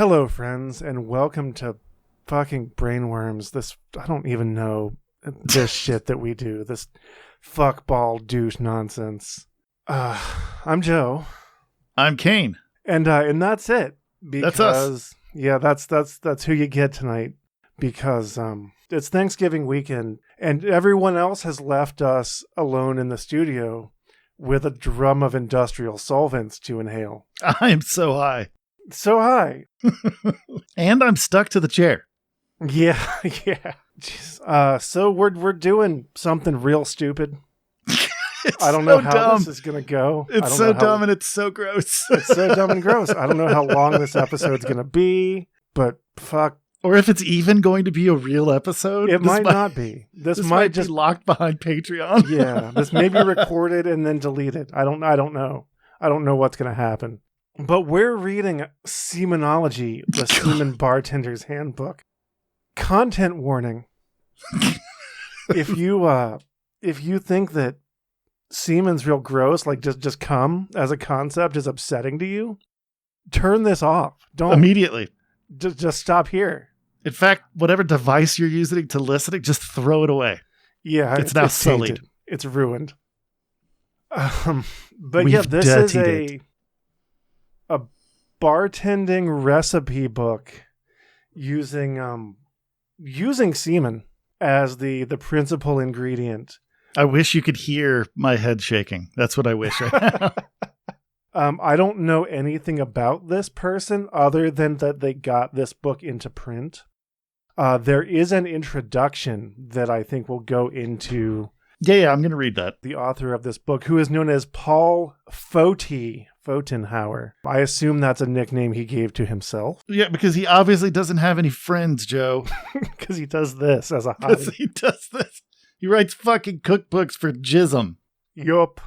Hello, friends, and welcome to fucking Brainworms. I don't even know this shit that we do. This fuckball douche nonsense. I'm Joe. I'm Kaine. And that's it. Because, that's us. Yeah, that's who you get tonight. Because it's Thanksgiving weekend, and everyone else has left us alone in the studio with a drum of industrial solvents to inhale. I am so high. So high. And I'm stuck to the chair. Yeah. Jeez. So we're doing something real stupid. I don't know how this is going to go. It's so dumb and it's so gross. It's so dumb and gross. I don't know how long this episode's going to be, but fuck. Or if it's even going to be a real episode. It might not be. This might just be locked behind Patreon. Yeah. This may be recorded and then deleted. I don't know. I don't know what's going to happen. But we're reading Semenology, the Semen Bartender's Handbook. Content warning. If you think that semen's real gross, like just cum as a concept is upsetting to you, turn this off. Don't immediately. Just stop here. In fact, whatever device you're using to listen, just throw it away. Yeah, it's now sullied. Tainted. It's ruined. But yeah, this is a bartending recipe book using semen as the principal ingredient. I wish you could hear my head shaking. That's what I wish. I don't know anything about this person other than that they got this book into print. There is an introduction that I think will go into. Yeah, I'm going to read that. The author of this book, who is known as Paul Fotenhauer. I assume that's a nickname he gave to himself. Yeah, because he obviously doesn't have any friends, Joe. Because he does this as a hobby. Because he does this. He writes fucking cookbooks for jism. Yup.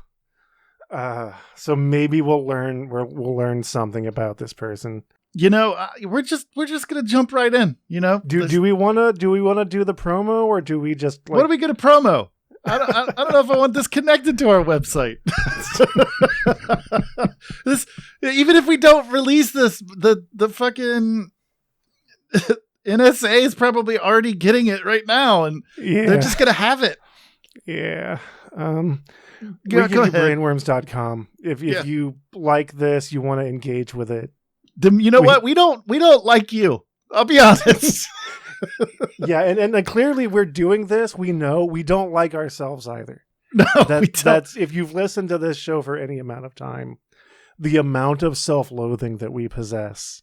So maybe we'll learn something about this person. You know, we're just gonna jump right in. You know, do we wanna do the promo, or do we just what are we gonna promo? I don't know if I want this connected to our website. This, even if we don't release this, the fucking NSA is probably already getting it right now, and they're just gonna have it. Yeah. Go ahead. Brainworms.com. If you like this, you want to engage with it. You know what? We don't like you. I'll be honest. Yeah, and clearly we're doing this. We know we don't like ourselves either. No, we don't. That's if you've listened to this show for any amount of time, the amount of self-loathing that we possess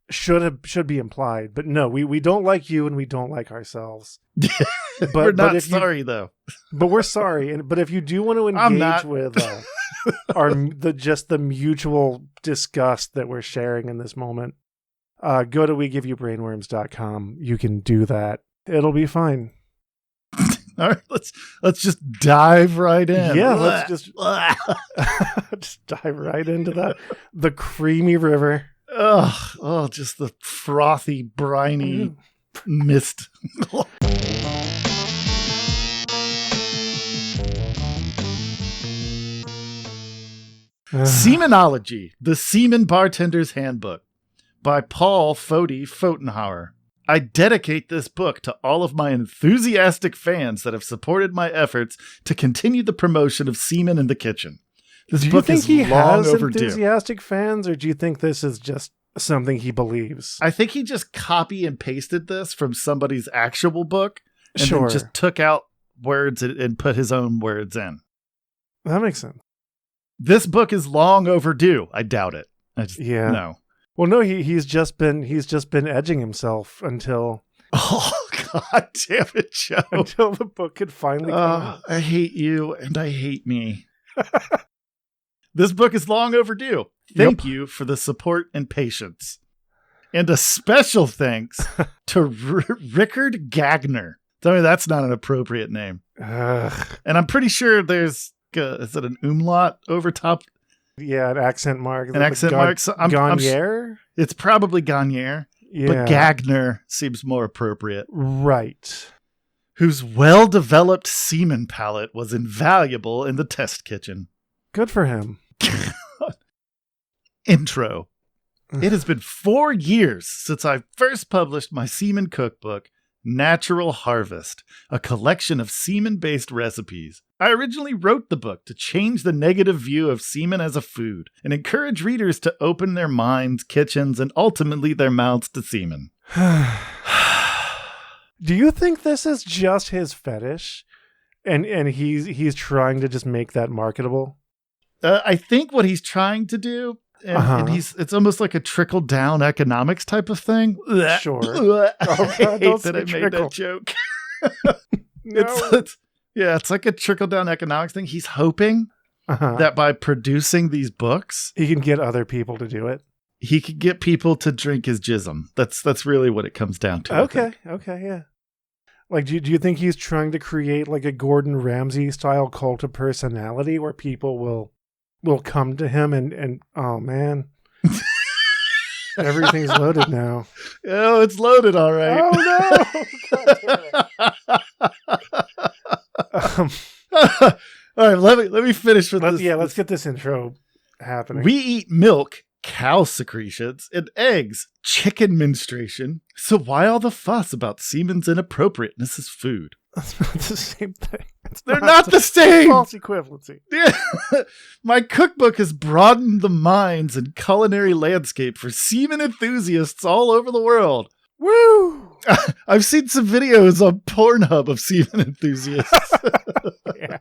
should be implied. But no, we don't like you and we don't like ourselves. But we're not sorry though. But we're sorry. But if you do want to engage with the mutual disgust that we're sharing in this moment, go to WeGiveYouBrainworms.com. You can do that. It'll be fine. All right, let's just dive right in. Yeah, let's just just dive right into the creamy river. Oh, just the frothy, briny mist. Semenology, the Semen Bartender's Handbook by Paul Fotenhauer. I dedicate this book to all of my enthusiastic fans that have supported my efforts to continue the promotion of semen in the kitchen. This book is long overdue. Enthusiastic fans, or do you think this is just something he believes? I think he just copy and pasted this from somebody's actual book and then just took out words and put his own words in. That makes sense. This book is long overdue. I doubt it. No. Well, no, he's just been edging himself until. Oh, God damn it, Joe! Until the book could finally come out. I hate you and I hate me. This book is long overdue. Thank you for the support and patience, and a special thanks to Rickard Gagner. Tell me that's not an appropriate name. And I'm pretty sure there's. Is it an umlaut over top? Yeah, an accent mark. An accent mark. So Gagner? It's probably Gagner. Yeah. But Gagner seems more appropriate. Right. Whose well-developed semen palate was invaluable in the test kitchen. Good for him. Intro. It has been 4 years since I first published my semen cookbook, Natural Harvest, a collection of semen-based recipes. I originally wrote the book to change the negative view of semen as a food and encourage readers to open their minds, kitchens, and ultimately their mouths to semen. Do you think this is just his fetish, and he's trying to just make that marketable? I think what he's trying to do, and it's almost like a trickle-down economics type of thing. Sure. I hate that I made that joke. No. It's like a trickle-down economics thing. He's hoping that by producing these books, he can get other people to do it. He could get people to drink his jism. That's really what it comes down to. Okay, yeah. Like, do you think he's trying to create like a Gordon Ramsay style cult of personality where people will come to him and oh man, everything's loaded now. Oh, it's loaded, all right. Oh no! All right, let me finish with this. Yeah, let's get this intro happening. We eat milk, cow secretions, and eggs, chicken menstruation. So why all the fuss about semen's inappropriateness as food? That's not the same thing. They're not the same. False equivalency. Yeah. My cookbook has broadened the minds and culinary landscape for semen enthusiasts all over the world. Woo! I've seen some videos on Pornhub of semen enthusiasts. Yeah.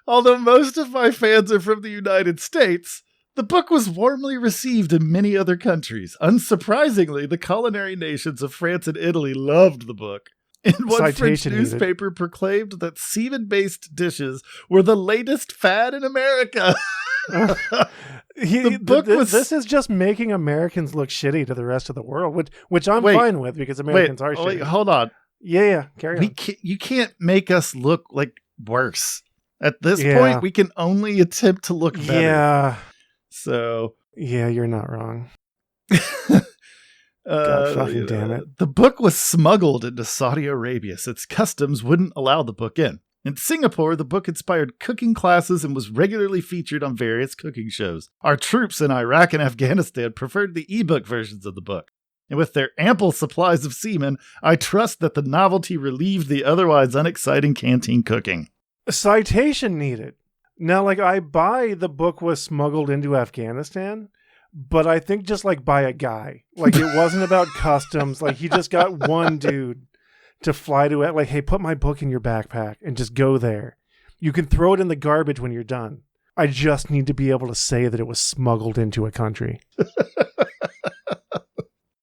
Although most of my fans are from the United States, the book was warmly received in many other countries. Unsurprisingly, the culinary nations of France and Italy loved the book. And one French newspaper proclaimed that semen-based dishes were the latest fad in America. This is just making Americans look shitty to the rest of the world, which I'm fine with because Americans are shitty. Wait, hold on. Yeah, carry on. You can't make us look like worse. At this point, we can only attempt to look better. Yeah. So. Yeah, you're not wrong. God fucking damn it. The book was smuggled into Saudi Arabia since customs wouldn't allow the book in. In Singapore, the book inspired cooking classes and was regularly featured on various cooking shows. Our troops in Iraq and Afghanistan preferred the ebook versions of the book. And with their ample supplies of semen, I trust that the novelty relieved the otherwise unexciting canteen cooking. A citation needed. Now, like, I buy the book was smuggled into Afghanistan, but I think just like by a guy. Like, it wasn't about customs. Like, he just got one dude to fly to it. Like, hey, put my book in your backpack and just go there. You can throw it in the garbage when you're done. I just need to be able to say that it was smuggled into a country.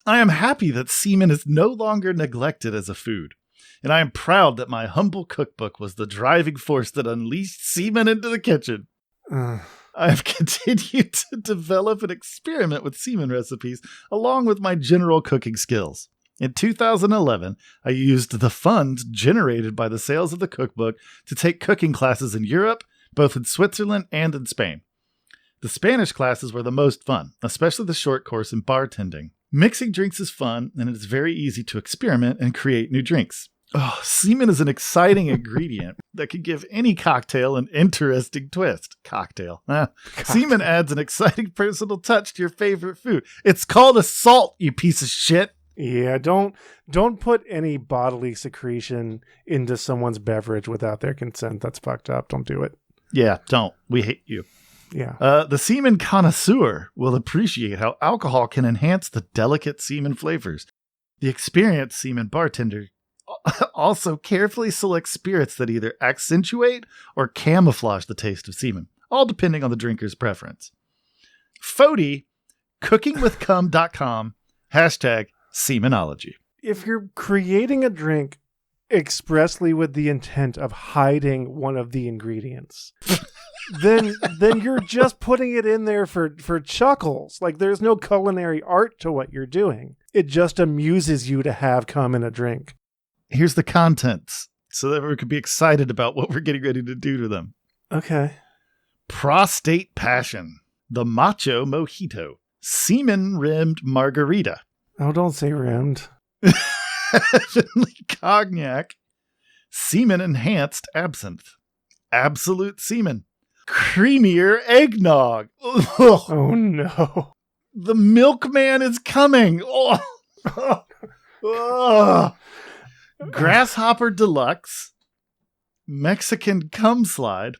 I am happy that semen is no longer neglected as a food. And I am proud that my humble cookbook was the driving force that unleashed semen into the kitchen. I have continued to develop and experiment with semen recipes along with my general cooking skills. In 2011, I used the funds generated by the sales of the cookbook to take cooking classes in Europe, both in Switzerland and in Spain. The Spanish classes were the most fun, especially the short course in bartending. Mixing drinks is fun, and it is very easy to experiment and create new drinks. Oh, semen is an exciting ingredient that can give any cocktail an interesting twist. Cocktail. Semen adds an exciting personal touch to your favorite food. It's called a salt, you piece of shit. Yeah, don't put any bodily secretion into someone's beverage without their consent. That's fucked up. Don't do it. Yeah, don't. We hate you. Yeah. The semen connoisseur will appreciate how alcohol can enhance the delicate semen flavors. The experienced semen bartender also carefully selects spirits that either accentuate or camouflage the taste of semen, all depending on the drinker's preference. Fody, cookingwithcum.com, #Semenology. If you're creating a drink expressly with the intent of hiding one of the ingredients, then you're just putting it in there for chuckles. Like, there's no culinary art to what you're doing. It just amuses you to have cum in a drink. Here's the contents so that everyone can be excited about what we're getting ready to do to them. Okay. Prostate Passion, the Macho Mojito, Semen-Rimmed Margarita. Oh, don't say rimmed. Heavenly Cognac, Semen-Enhanced Absinthe, Absolute Semen, Creamier Eggnog. Oh, no. The milkman is coming. Oh. Oh. Grasshopper Deluxe, Mexican Cum Slide,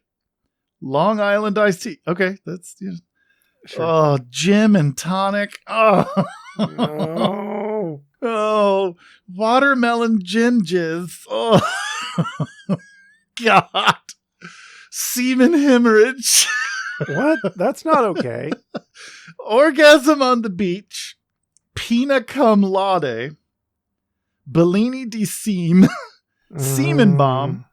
Long Island Iced Tea. Okay, that's sure. Oh, gin and tonic. Oh, No. oh, watermelon gin jizz. Oh, God, semen hemorrhage. What? That's not okay. Orgasm on the beach, Pina Cum Laude, Bellini di Seam, Semen Bomb,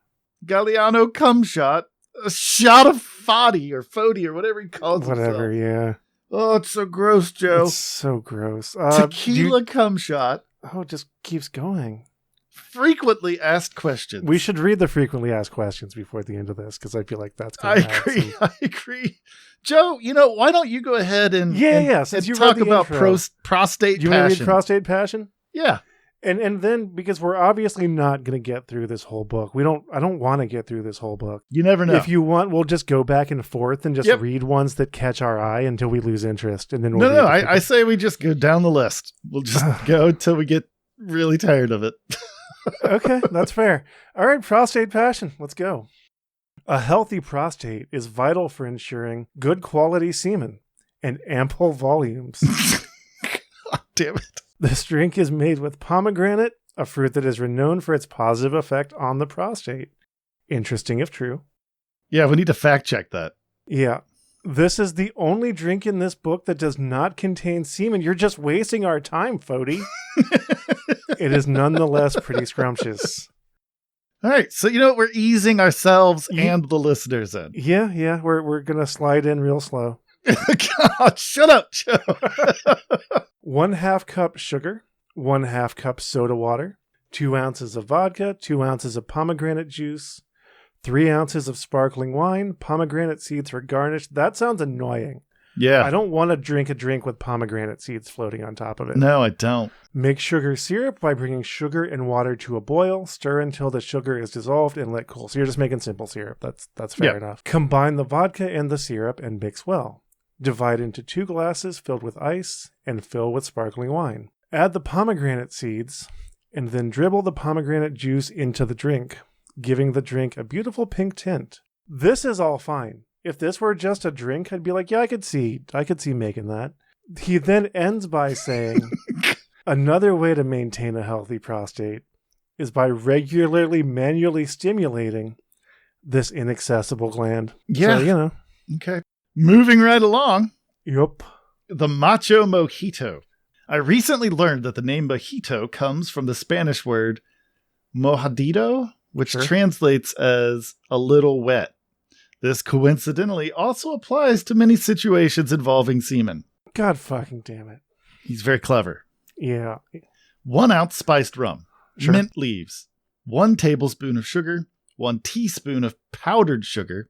Galliano Cum Shot, a shot of Foddy or whatever he calls Whatever, himself. yeah. Oh, it's so gross, Joe. It's so gross. Tequila Cum Shot. Oh, it just keeps going. Frequently asked questions. We should read the frequently asked questions before the end of this, because I feel like that's I agree. I agree. Joe, why don't you go ahead and Since you talk read the about intro. prostate You passion? want to read prostate passion? Yeah. And then, because we're obviously not going to get through this whole book. I don't want to get through this whole book. You never know. If you want, we'll just go back and forth and just read ones that catch our eye until we lose interest. And then we'll I say we just go down the list. We'll just go until we get really tired of it. Okay, that's fair. All right, prostate passion. Let's go. A healthy prostate is vital for ensuring good quality semen and ample volumes. God damn it. This drink is made with pomegranate, a fruit that is renowned for its positive effect on the prostate. Interesting if true. Yeah, we need to fact check that. Yeah. This is the only drink in this book that does not contain semen. You're just wasting our time, Fody. It is nonetheless pretty scrumptious. All right, so we're easing ourselves and the listeners in. Yeah, we're going to slide in real slow. God, shut up, Joe. 1/2 cup sugar, 1/2 cup soda water, 2 ounces of vodka, 2 ounces of pomegranate juice, 3 ounces of sparkling wine, pomegranate seeds for garnish. That sounds annoying. Yeah. I don't want to drink a drink with pomegranate seeds floating on top of it. No, I don't. Make sugar syrup by bringing sugar and water to a boil. Stir until the sugar is dissolved and let cool. So you're just making simple syrup. That's fair enough. Combine the vodka and the syrup and mix well. Divide into 2 glasses filled with ice and fill with sparkling wine. Add the pomegranate seeds and then dribble the pomegranate juice into the drink, giving the drink a beautiful pink tint. This is all fine. If this were just a drink, I'd be like, yeah, I could see making that. He then ends by saying, another way to maintain a healthy prostate is by regularly manually stimulating this inaccessible gland. Yeah. So, Okay. Moving right along. Yup. The Macho Mojito. I recently learned that the name mojito comes from the Spanish word mojadito, which translates as a little wet. This coincidentally also applies to many situations involving semen. God fucking damn it. He's very clever. Yeah. 1 ounce spiced rum, Sure. mint leaves, 1 tablespoon of sugar, 1 teaspoon of powdered sugar,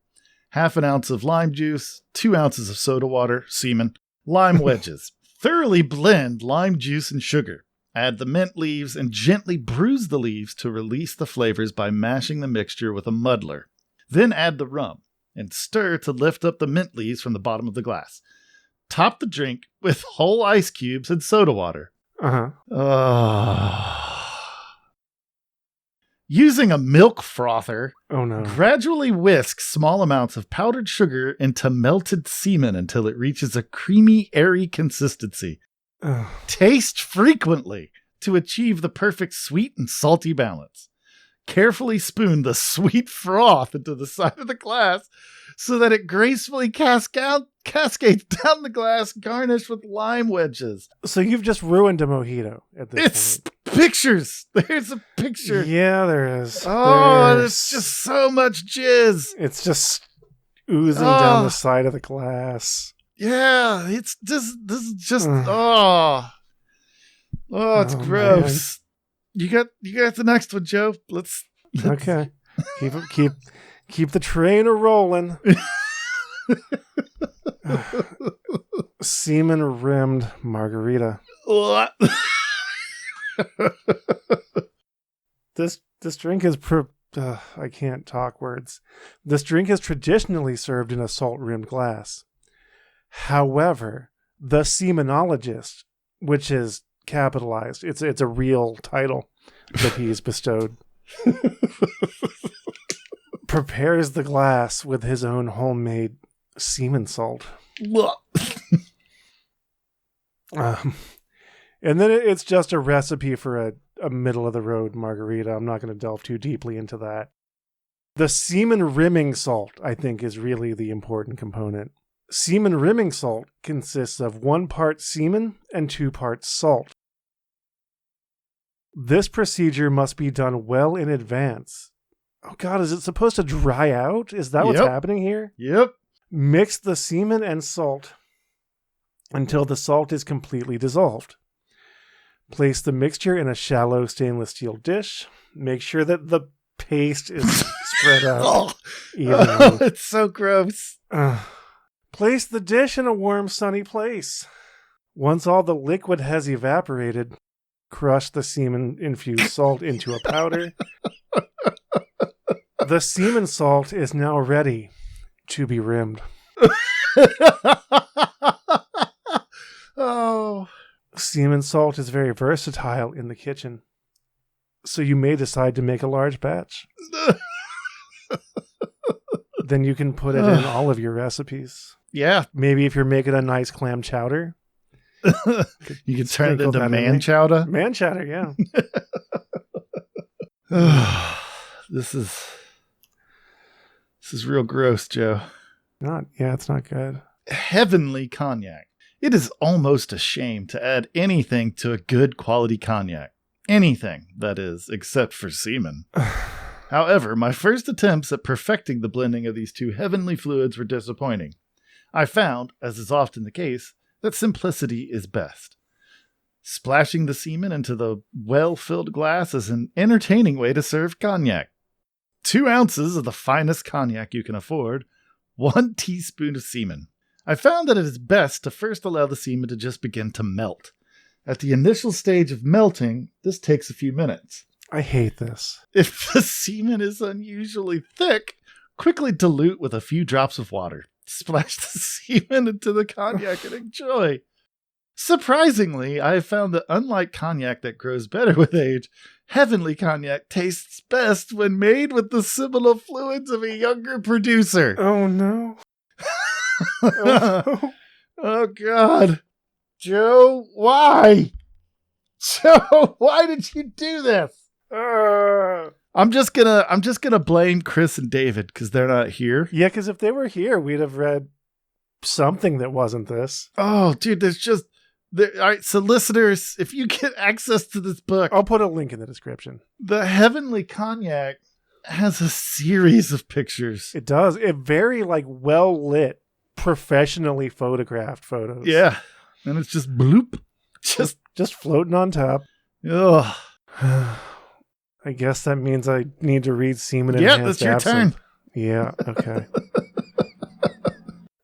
1/2 ounce of lime juice, 2 ounces of soda water, semen, lime wedges. Thoroughly blend lime juice and sugar. Add the mint leaves and gently bruise the leaves to release the flavors by mashing the mixture with a muddler. Then add the rum and stir to lift up the mint leaves from the bottom of the glass. Top the drink with whole ice cubes and soda water. Uh-huh. Using a milk frother, Oh, no. gradually whisk small amounts of powdered sugar into melted semen until it reaches a creamy, airy consistency. Ugh. Taste frequently to achieve the perfect sweet and salty balance. Carefully spoon the sweet froth into the side of the glass so that it gracefully cascades down the glass, garnished with lime wedges. So you've just ruined a mojito at this It's point. pictures. There's a picture. Yeah, there is. Oh, There's- it's just so much jizz. It's just oozing down the side of the glass. Yeah, it's just, this is just, Ugh. it's Oh, gross. You got the next one, Joe. Let's Okay. Keep the train a rolling. Semen rimmed margarita. This drink is I can't talk words. This drink is traditionally served in a salt rimmed glass. However, The Semenologist, which is capitalized. It's a real title that he's bestowed. Prepares the glass with his own homemade semen salt. And then it's just a recipe for a middle-of-the-road margarita. I'm not going to delve too deeply into that. The semen rimming salt, I think, is really the important component. Semen rimming salt consists of 1 part semen and 2 parts salt. This procedure must be done well in advance. Oh God, is it supposed to dry out? Is that what's happening here? Yep. Mix the semen and salt until the salt is completely dissolved. Place the mixture in a shallow stainless steel dish. Make sure that the paste is spread out evenly. Oh, it's so gross. Place the dish in a warm, sunny place. Once all the liquid has evaporated, crush the semen-infused salt into a powder. The semen salt is now ready to be rimmed. Oh. Semen salt is very versatile in the kitchen, so you may decide to make a large batch. Then you can put it in all of your recipes. Yeah. Maybe if you're making a nice clam chowder. You can turn it into man chowder. Man chowder, yeah. This is real gross, Joe. It's not good. Heavenly cognac. It is almost a shame to add anything to a good quality cognac. Anything, that is, except for semen. However, my first attempts at perfecting the blending of these two heavenly fluids were disappointing. I found, as is often the case, that simplicity is best. Splashing the semen into the well-filled glass is an entertaining way to serve cognac. 2 ounces of the finest cognac you can afford, 1 teaspoon of semen. I found that it is best to first allow the semen to just begin to melt. At the initial stage of melting, this takes a few minutes. I hate this. If the semen is unusually thick, quickly dilute with a few drops of water. Splash the semen into the cognac and enjoy. Surprisingly, I have found that unlike cognac that grows better with age, heavenly cognac tastes best when made with the seminal fluids of a younger producer. Oh no. Oh, oh God. Joe, why? Joe, why did you do this? I'm just gonna blame Chris and David because they're not here. Yeah, because if they were here, we'd have read something that wasn't this. Oh, dude, all right, so listeners, if you get access to this book, I'll put a link in the description. The Heavenly Cognac has a series of pictures. It does. It very well lit, professionally photographed photos. Yeah, and it's just bloop, just floating on top. Ugh. I guess that means I need to read Semen that's Enhanced your Absinthe. turn. Yeah, okay.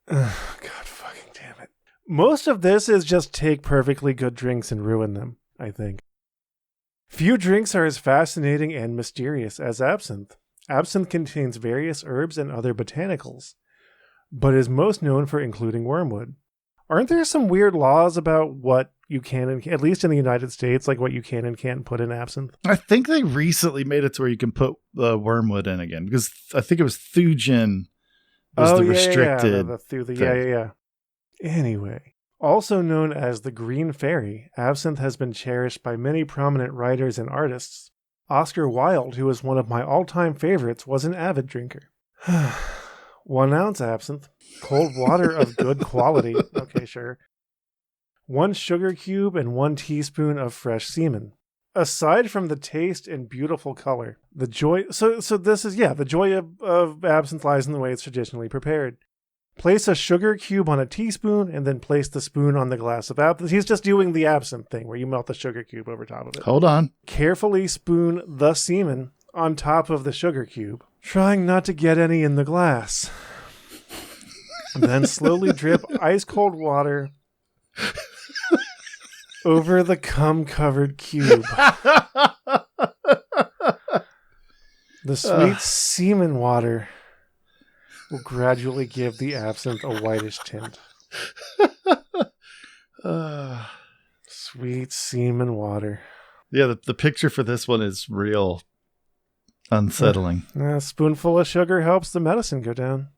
God fucking damn it. Most of this is just take perfectly good drinks and ruin them, I think. Few drinks are as fascinating and mysterious as absinthe. Absinthe contains various herbs and other botanicals, but is most known for including wormwood. Aren't there some weird laws about what you can and at least in the United States, like what you can and can't put in absinthe? I think they recently made it to where you can put wormwood in again because I think it was Thujin was the restricted. Yeah. Anyway, also known as the Green Fairy, absinthe has been cherished by many prominent writers and artists. Oscar Wilde, who is one of my all-time favorites, was an avid drinker. 1 ounce absinthe, cold water of good quality. Okay, sure. 1 sugar cube and 1 teaspoon of fresh semen. Aside from the taste and beautiful color, the joy... So this is, the joy of absinthe lies in the way it's traditionally prepared. Place a sugar cube on a teaspoon and then place the spoon on the glass of absinthe. He's just doing the absinthe thing where you melt the sugar cube over top of it. Hold on. Carefully spoon the semen on top of the sugar cube, trying not to get any in the glass. Then slowly drip ice cold water over the cum-covered cube. The sweet semen water will gradually give the absinthe a whitish tint. Sweet semen water. Yeah, the picture for this one is real unsettling. A spoonful of sugar helps the medicine go down.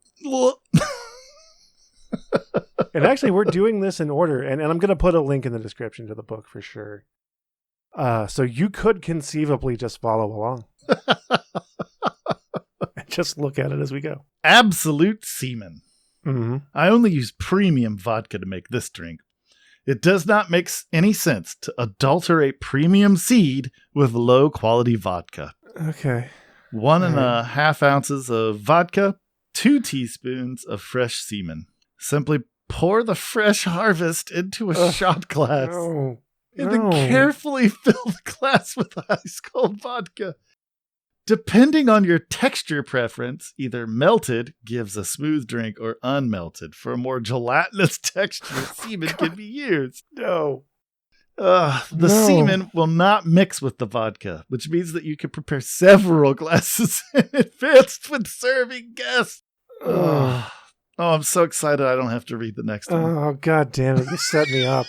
And actually, we're doing this in order, and I'm going to put a link in the description to the book for sure. So you could conceivably just follow along. And just look at it as we go. Absolute semen. Mm-hmm. I only use premium vodka to make this drink. It does not make any sense to adulterate premium seed with low quality vodka. Okay. 1.5 ounces of vodka, 2 teaspoons of fresh semen. Simply pour the fresh harvest into a shot glass. No. And then carefully fill the glass with ice cold vodka. Depending on your texture preference, either melted gives a smooth drink or unmelted. For a more gelatinous texture, semen can be used. No. The semen will not mix with the vodka, which means that you can prepare several glasses in advance when serving guests. Oh, I'm so excited I don't have to read the next one. Oh, God damn it. You set me up.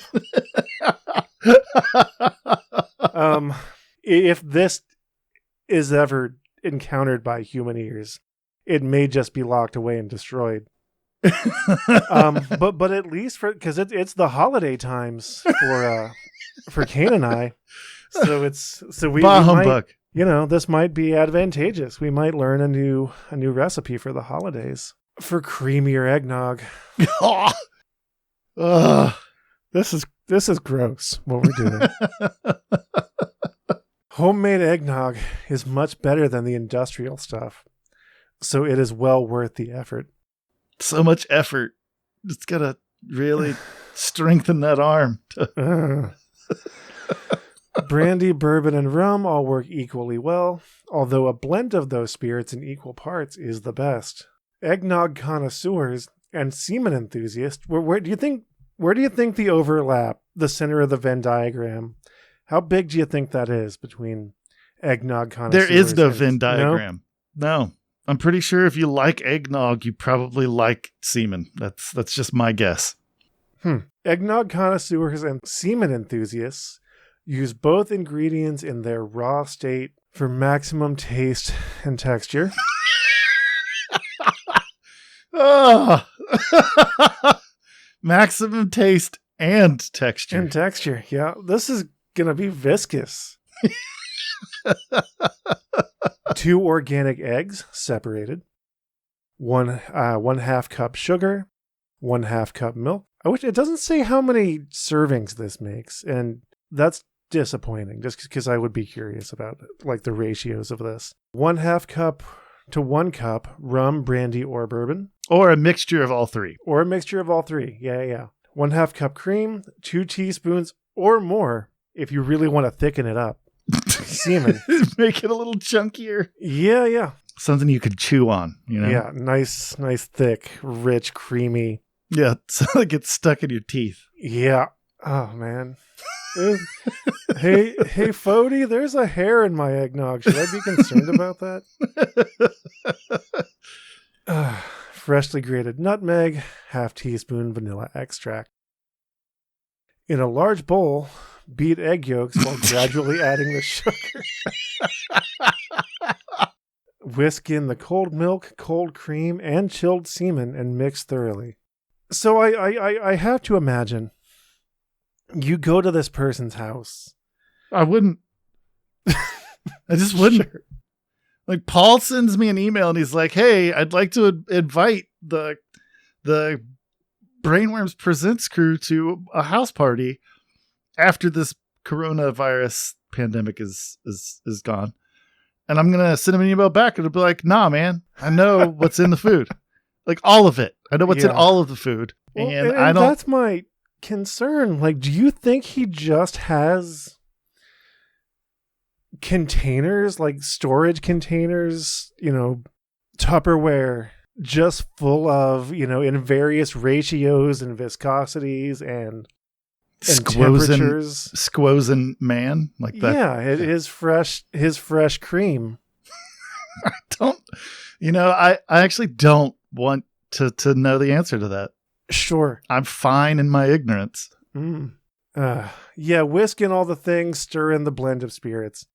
If this is ever encountered by human ears, it may just be locked away and destroyed. But at least because it's the holiday times for Kaine and I, so we might, this might be advantageous. We might learn a new recipe for the holidays for creamier eggnog. This is gross what we're doing. Homemade eggnog is much better than the industrial stuff, so it is well worth the effort. So much effort. It's got to really strengthen that arm. Brandy, bourbon, and rum all work equally well, although a blend of those spirits in equal parts is the best. Eggnog connoisseurs and semen enthusiasts, where do you think the overlap, the center of the Venn diagram, how big do you think that is between eggnog connoisseurs? There is no Venn diagram. No. I'm pretty sure if you like eggnog, you probably like semen. That's just my guess. Eggnog connoisseurs and semen enthusiasts use both ingredients in their raw state for maximum taste and texture. Maximum taste and texture. And texture, yeah. This is going to be viscous. 2 organic eggs separated. 1/2 cup sugar. 1/2 cup milk. It doesn't say how many servings this makes, and that's disappointing, just because I would be curious about like the ratios of this. 1/2 cup to 1 cup rum, brandy, or bourbon. Or a mixture of all three. Yeah. 1/2 cup cream, 2 teaspoons or more if you really want to thicken it up. Semen. Make it a little chunkier. Yeah. Something you could chew on, Yeah, nice, thick, rich, creamy. Yeah, so it gets stuck in your teeth. Yeah. Oh, man. Hey, Fody, there's a hair in my eggnog. Should I be concerned about that? Freshly grated nutmeg, 1/2 teaspoon vanilla extract. In a large bowl, beat egg yolks while gradually adding the sugar. Whisk in the cold milk, cold cream, and chilled semen and mix thoroughly. So I have to imagine you go to this person's house. I wouldn't. I just wouldn't. Sure. Like, Paul sends me an email and he's like, hey, I'd like to invite the Brainworms Presents crew to a house party after this coronavirus pandemic is gone. And I'm going to send him an email back and it'll be like, nah, man, I know what's in the food. Like, all of it. I know what's in all of the food. Well, and I don't. That's my concern. Like, do you think he just has containers, like storage containers, Tupperware, just full of, in various ratios and viscosities and temperatures? Squozen man, like that. Yeah, his fresh cream. I don't, I actually don't want to know the answer to that. Sure. I'm fine in my ignorance. Yeah, whisk in all the things, stir in the blend of spirits.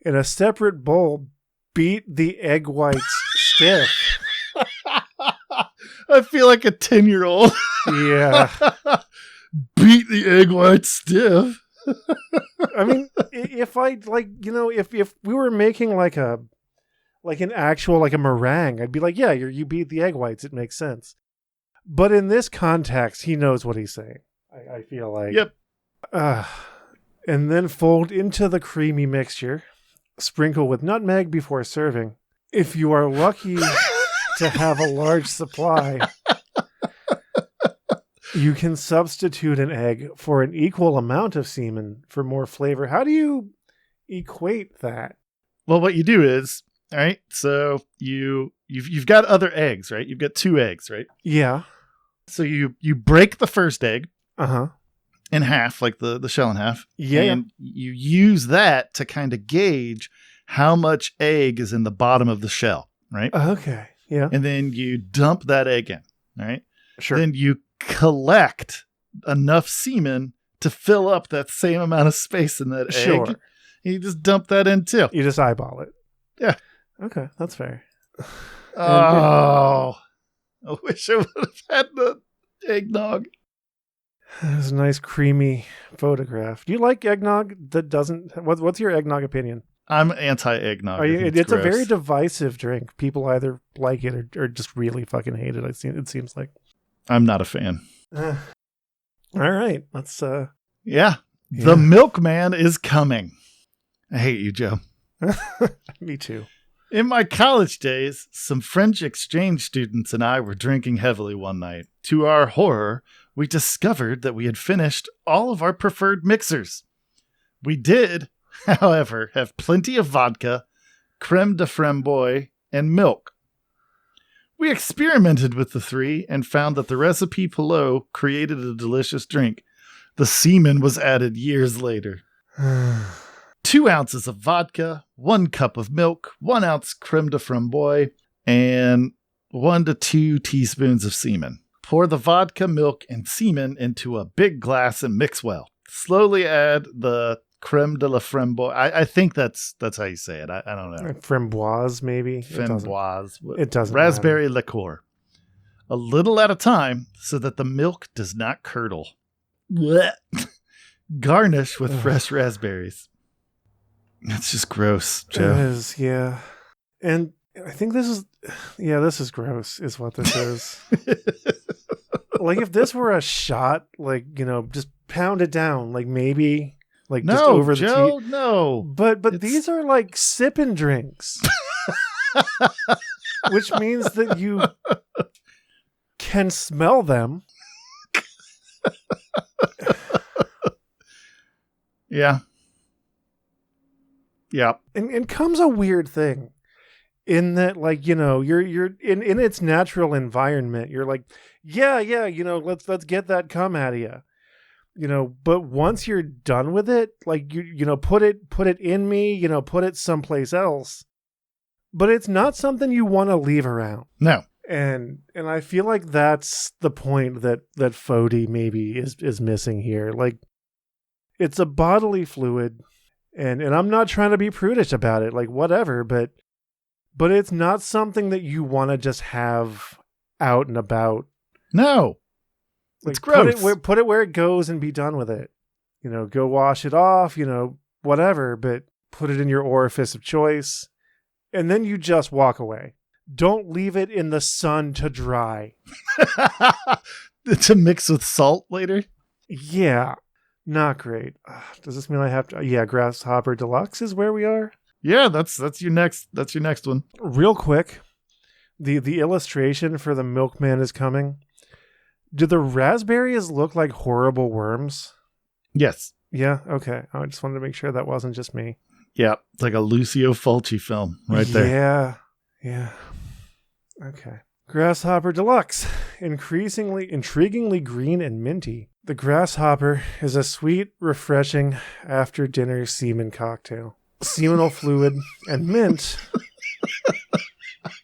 In a separate bowl, beat the egg whites stiff. I feel like a 10-year-old. Yeah. Beat the egg white stiff. I mean, if we were making like an actual, like a meringue, I'd be like, yeah, you beat the egg whites. It makes sense. But in this context, he knows what he's saying. I feel like. Yep. And then fold into the creamy mixture. Sprinkle with nutmeg before serving. If you are lucky to have a large supply, you can substitute an egg for an equal amount of semen for more flavor. How do you equate that? Well, what you do is, all right, so you've got other eggs, right? You've got 2 eggs, right? Yeah. So you break the first egg Uh-huh. in half, like the shell in half. Yeah. And you use that to kind of gauge how much egg is in the bottom of the shell, right? Okay. Yeah. And then you dump that egg in, all right? Sure. Then you collect enough semen to fill up that same amount of space in that egg. And you just dump that in too. You just eyeball it. Yeah. Okay, that's fair. Oh, I wish I would have had the eggnog. It's a nice creamy photograph. Do you like eggnog that doesn't... What's your eggnog opinion? I'm anti-eggnog. It's a very divisive drink. People either like it or just really fucking hate it. It seems like. I'm not a fan. All right, let's... Yeah. The milkman is coming. I hate you, Joe. Me too. In my college days, some French exchange students and I were drinking heavily one night. To our horror, we discovered that we had finished all of our preferred mixers. We did, however, have plenty of vodka, creme de framboise, and milk. We experimented with the 3 and found that the recipe below created a delicious drink. The semen was added years later. 2 ounces of vodka, 1 cup of milk, 1 ounce creme de framboise, and 1 to 2 teaspoons of semen. Pour the vodka, milk, and semen into a big glass and mix well. Slowly add the creme de la framboise. I think that's how you say it. I don't know. Framboise, maybe? Framboise. It doesn't Raspberry liqueur. A little at a time so that the milk does not curdle. Blech. Garnish with fresh raspberries. That's just gross, Joe. It is, yeah. And I think this is gross, is what this is. Like, if this were a shot, like, just pound it down, like, maybe, like, just over the Joe, tea. No, But these are, like, sipping drinks. Which means that you can smell them. Yeah. Yeah. And comes a weird thing in that, like, you're in its natural environment. You're like, yeah, let's get that cum out of you. But once you're done with it, like, put it in me, put it someplace else. But it's not something you want to leave around. No. And I feel like that's the point that Fody maybe is missing here. Like, it's a bodily fluid. And I'm not trying to be prudish about it, like, whatever, but it's not something that you want to just have out and about. No. Like, it's gross. Put it where it goes and be done with it. Go wash it off, whatever, but put it in your orifice of choice. And then you just walk away. Don't leave it in the sun to dry. To mix with salt later? Yeah. Not great. Does this mean I have to? Yeah, Grasshopper Deluxe is where we are. Yeah, that's your next one. Real quick, the illustration for the milkman is coming. Do the raspberries look like horrible worms? Yes. Yeah. Okay. I just wanted to make sure that wasn't just me. Yeah, it's like a Lucio Fulci film right there. Yeah. Yeah. Okay. Grasshopper Deluxe, intriguingly green and minty. The Grasshopper is a sweet, refreshing after-dinner semen cocktail. Seminal fluid and mint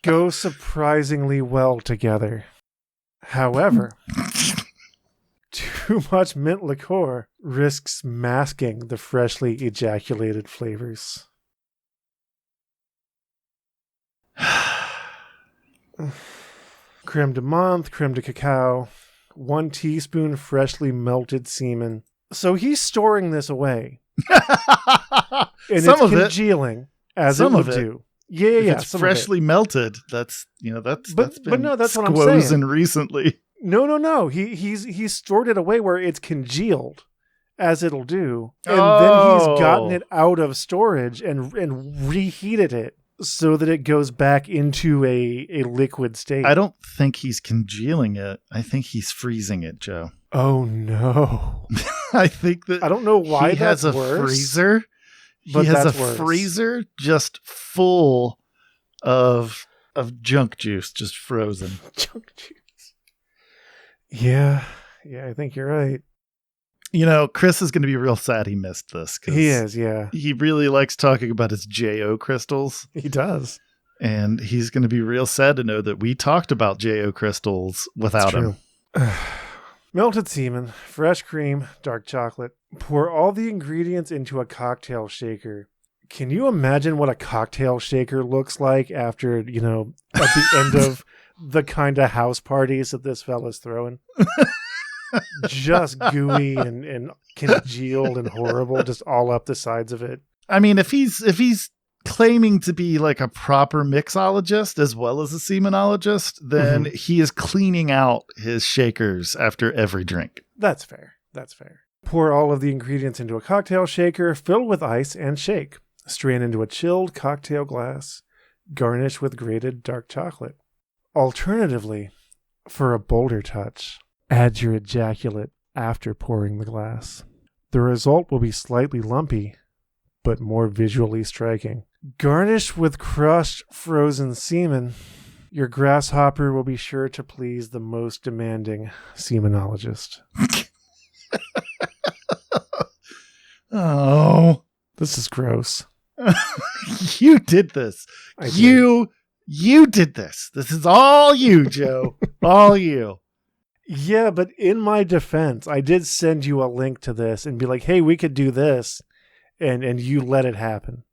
go surprisingly well together. However, Too much mint liqueur risks masking the freshly ejaculated flavors. Creme de menthe, creme de cacao, 1 teaspoon freshly melted semen. So he's storing this away. And Some it's of congealing, as Some it of would it. do. Yeah, If yeah. it's some freshly melted, that's been no, that's what I'm squozen saying. recently. No. He's stored it away where it's congealed, as it'll do, and Oh. then he's gotten it out of storage and reheated it so that it goes back into a liquid state. I don't think he's congealing it. I think he's freezing it, Joe. Oh no! I think that I don't know why he has that's a worse, freezer. but He has that's a worse. freezer just full of junk juice, just frozen. Junk juice. Yeah, I think you're right. You know, Chris is going to be real sad he missed this. 'Cause He is, yeah. he really likes talking about his JO crystals. He does. And he's going to be real sad to know that we talked about JO crystals without him. Melted semen, fresh cream, dark chocolate. Pour all the ingredients into a cocktail shaker. Can you imagine what a cocktail shaker looks like after, at the end of the kind of house parties that this fella's throwing? Just gooey and congealed and horrible, just all up the sides of it. I mean, if he's claiming to be like a proper mixologist as well as a semenologist, then he is cleaning out his shakers after every drink. That's fair. Pour all of the ingredients into a cocktail shaker, fill with ice, and shake. Strain into a chilled cocktail glass. Garnish with grated dark chocolate. Alternatively, for a bolder touch, add your ejaculate after pouring the glass. The result will be slightly lumpy, but more visually striking. Garnish with crushed frozen semen. Your grasshopper will be sure to please the most demanding semenologist. Oh, this is gross. You did this. You did this. This is all you, Joe. All you. Yeah, but in my defense, I did send you a link to this and be like, hey, we could do this. And you let it happen.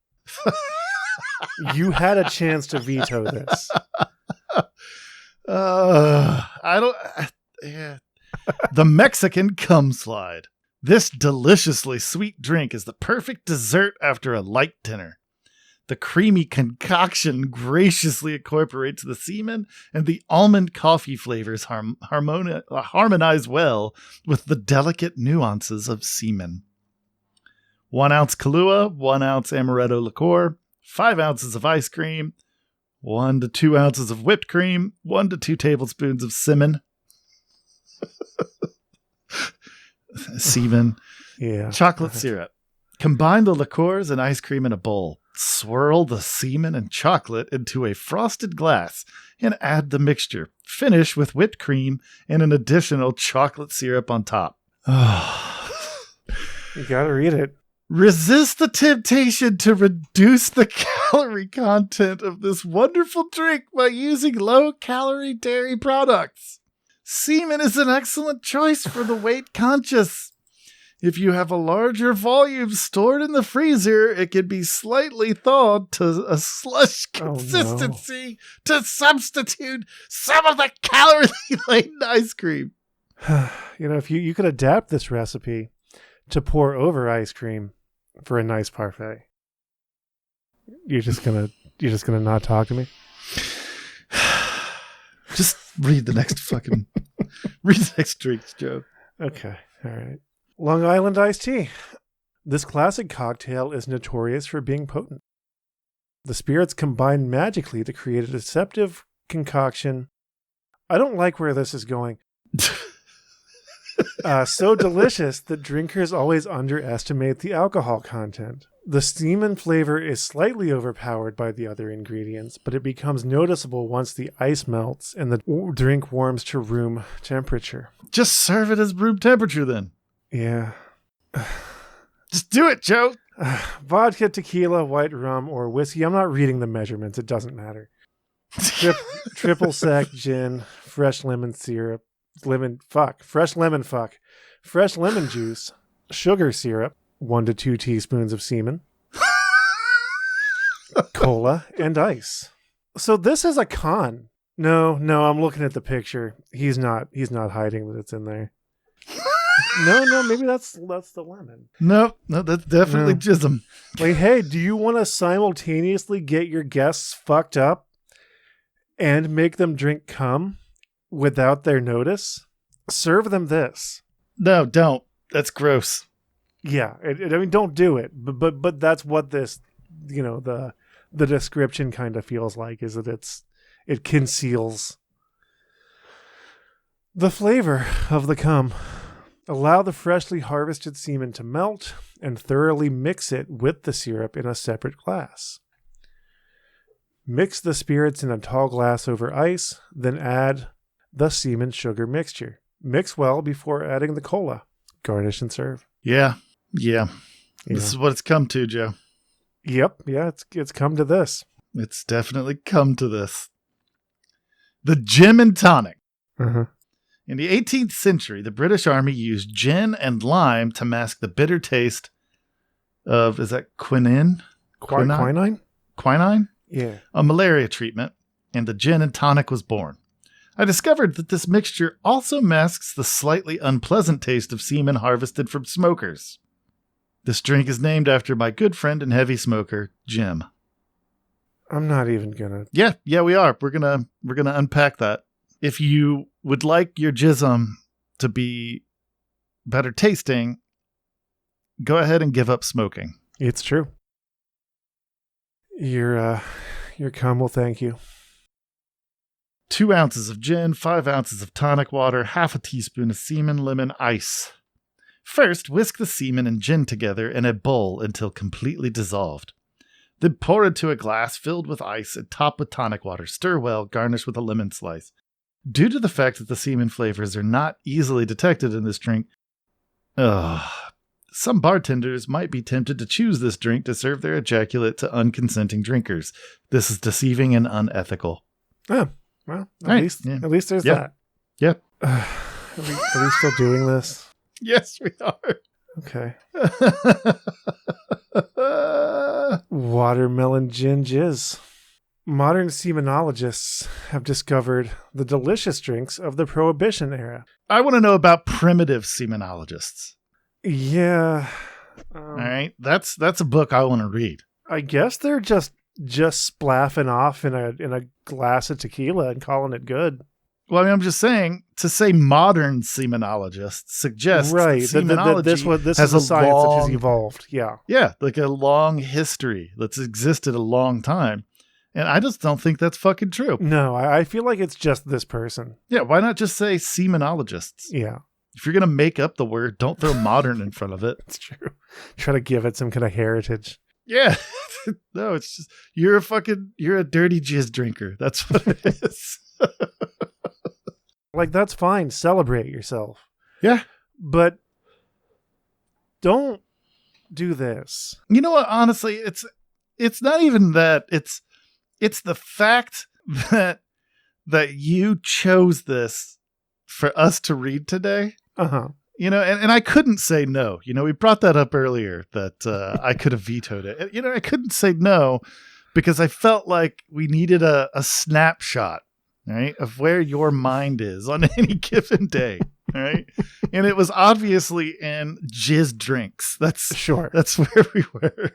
You had a chance to veto this. The Mexican cum slide. This deliciously sweet drink is the perfect dessert after a light dinner. The creamy concoction graciously incorporates the semen, and the almond coffee flavors harmonize well with the delicate nuances of semen. 1 ounce Kahlua, 1 ounce amaretto liqueur, 5 ounces of ice cream, 1 to 2 ounces of whipped cream, 1 to 2 tablespoons of semen. Semen. Yeah. Chocolate syrup. Combine the liqueurs and ice cream in a bowl. Swirl the semen and chocolate into a frosted glass and add the mixture. Finish with whipped cream and an additional chocolate syrup on top. You gotta read it. Resist the temptation to reduce the calorie content of this wonderful drink by using low-calorie dairy products. Semen is an excellent choice for the weight conscious. If you have a larger volume stored in the freezer, it can be slightly thawed to a slush consistency to substitute some of the calorie-laden ice cream. If you could adapt this recipe to pour over ice cream for a nice parfait. You're just gonna not talk to me? Just read the next drinks, Joe. Okay, all right. Long Island iced tea. This classic cocktail is notorious for being potent. The spirits combine magically to create a deceptive concoction. I don't like where this is going. So delicious that drinkers always underestimate the alcohol content. The semen flavor is slightly overpowered by the other ingredients, but it becomes noticeable once the ice melts and the drink warms to room temperature. Just serve it as room temperature then. Yeah. Just do it, Joe. Vodka, tequila, white rum, or whiskey. I'm not reading the measurements. It doesn't matter. Triple sec, gin, fresh lemon syrup. Fresh lemon fuck. fresh lemon juice, sugar syrup, 1 to 2 teaspoons of semen, cola, and ice. So this is a con. No, I'm looking at the picture. He's not hiding that it's in there. No, maybe that's the lemon. No, that's definitely jism. Like, hey, do you want to simultaneously get your guests fucked up and make them drink cum without their notice? Serve them this. No, don't. That's gross. Yeah, I mean, don't do it. But that's what this, the description kind of feels like, is that it conceals the flavor of the cum. Allow the freshly harvested semen to melt and thoroughly mix it with the syrup in a separate glass. Mix the spirits in a tall glass over ice, then add the semen sugar mixture. Mix well before adding the cola. Garnish and serve. Yeah. This is what it's come to, Joe. Yep. Yeah, it's come to this. It's definitely come to this. The gin and tonic. Uh-huh. In the 18th century, the British Army used gin and lime to mask the bitter taste of, is that quinine? Quinine? Quinine? Yeah. A malaria treatment, and the gin and tonic was born. I discovered that this mixture also masks the slightly unpleasant taste of semen harvested from smokers. This drink is named after my good friend and heavy smoker, Jim. I'm not even gonna. Yeah, we are. We're gonna unpack that. If you would like your jism to be better tasting, go ahead and give up smoking. It's true. Your cum will thank you. 2 ounces of gin, 5 ounces of tonic water, half a teaspoon of semen, lemon, ice. First, whisk the semen and gin together in a bowl until completely dissolved. Then pour into a glass filled with ice and top with tonic water. Stir well, garnish with a lemon slice. Due to the fact that the semen flavors are not easily detected in this drink, some bartenders might be tempted to choose this drink to serve their ejaculate to unconsenting drinkers. This is deceiving and unethical. Oh, well, at least there's that. Yep. Are we still doing this? Yes, we are. Okay. Watermelon gin jizz. Modern semenologists have discovered the delicious drinks of the Prohibition era. I want to know about primitive semenologists. Yeah. All right. That's a book I want to read. I guess they're just splaffing off in a glass of tequila and calling it good. Well, I mean, I'm just saying, to say modern semenologists suggests that semenology this has is a science that has evolved. Yeah. Yeah, like a long history that's existed a long time. And I just don't think that's fucking true. No, I feel like it's just this person. Yeah, why not just say semenologists? Yeah. If you're going to make up the word, don't throw modern in front of it. It's true. Try to give it some kind of heritage. Yeah. No, it's just, you're a dirty jizz drinker. That's what it is. Like, that's fine. Celebrate yourself. Yeah. But don't do this. You know what? Honestly, it's not even that. It's the fact that you chose this for us to read today. Uh-huh. You know, and I couldn't say no. You know, we brought that up earlier that I could have vetoed it. You know, I couldn't say no because I felt like we needed a snapshot, right, of where your mind is on any given day, right? And it was obviously in jizz drinks. That's where we were.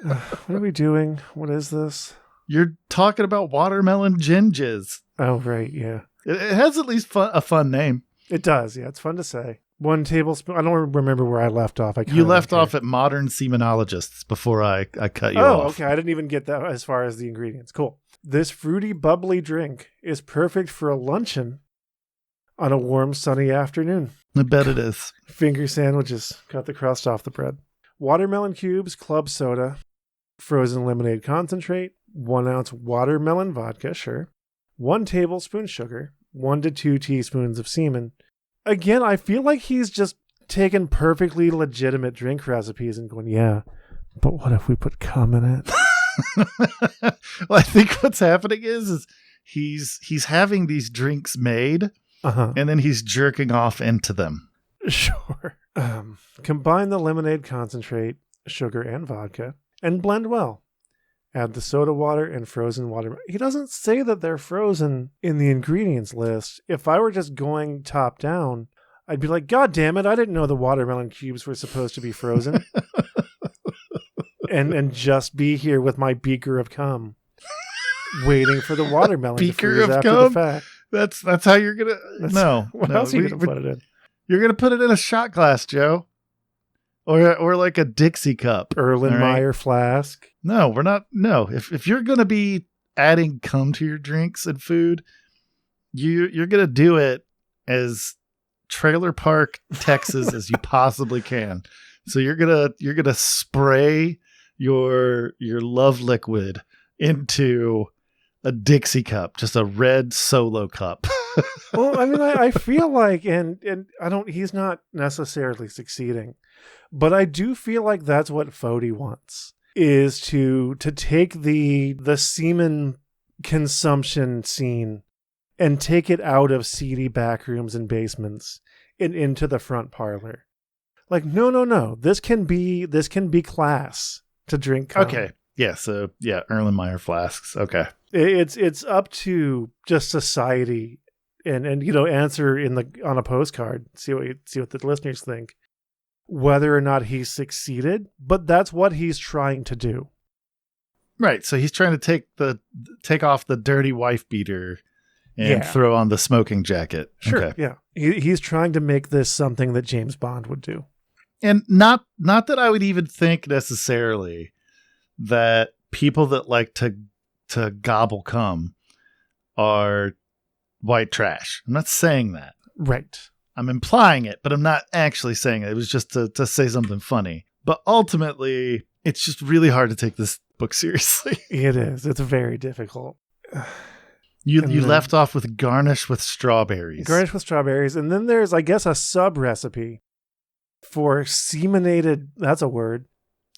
What are we doing? What is this? You're talking about watermelon gin jizz. Oh, right, yeah. It has at least a fun name. It does, yeah. It's fun to say. 1 tablespoon. I don't remember where I left off. You left off at modern semenologists before I cut you off. Oh, okay. I didn't even get that as far as the ingredients. Cool. This fruity, bubbly drink is perfect for a luncheon on a warm, sunny afternoon. I bet it is. Finger sandwiches. Cut the crust off the bread. Watermelon cubes, club soda, frozen lemonade concentrate, 1 ounce watermelon vodka, sure, 1 tablespoon sugar, 1 to 2 teaspoons of semen. Again, I feel like he's just taken perfectly legitimate drink recipes and going, yeah, but what if we put cum in it? Well, I think what's happening is he's having these drinks made, and then he's jerking off into them. Sure. Combine the lemonade concentrate, sugar, and vodka, and blend well. Add the soda water and frozen watermelon. He doesn't say that they're frozen in the ingredients list. If I were just going top down, I'd be like, God damn it, I didn't know the watermelon cubes were supposed to be frozen. and just be here with my beaker of cum, waiting for the watermelon Beaker to freeze of after cum? the fact. That's how you're gonna. What else are you gonna put it in? You're gonna put it in a shot glass, Joe, or like a Dixie cup, Erlenmeyer flask. No, we're not. No, if you're gonna be adding cum to your drinks and food, you're gonna do it as trailer park Texas as you possibly can. So you're gonna spray your love liquid into a Dixie cup, just a red Solo cup. Well, I mean, I feel like, and he's not necessarily succeeding, but I do feel like that's what Fody wants, is to take the semen consumption scene and take it out of seedy back rooms and basements and into the front parlor. Like, no, this can be class to drink cum. Okay. Yeah, so yeah, Erlenmeyer flasks. Okay. It's up to just society and answer on a postcard. See what the listeners think, whether or not he's succeeded, but that's what he's trying to do. Right. So he's trying to take off the dirty wife beater and throw on the smoking jacket. Sure. Okay. Yeah. He's trying to make this something that James Bond would do. And not that I would even think necessarily that people that like to gobble cum are white trash. I'm not saying that. Right. I'm implying it, but I'm not actually saying it. It was just to say something funny. But ultimately, it's just really hard to take this book seriously. It is. It's very difficult. You left off with garnish with strawberries. Garnish with strawberries. And then there's, I guess, a sub recipe for semenated, that's a word,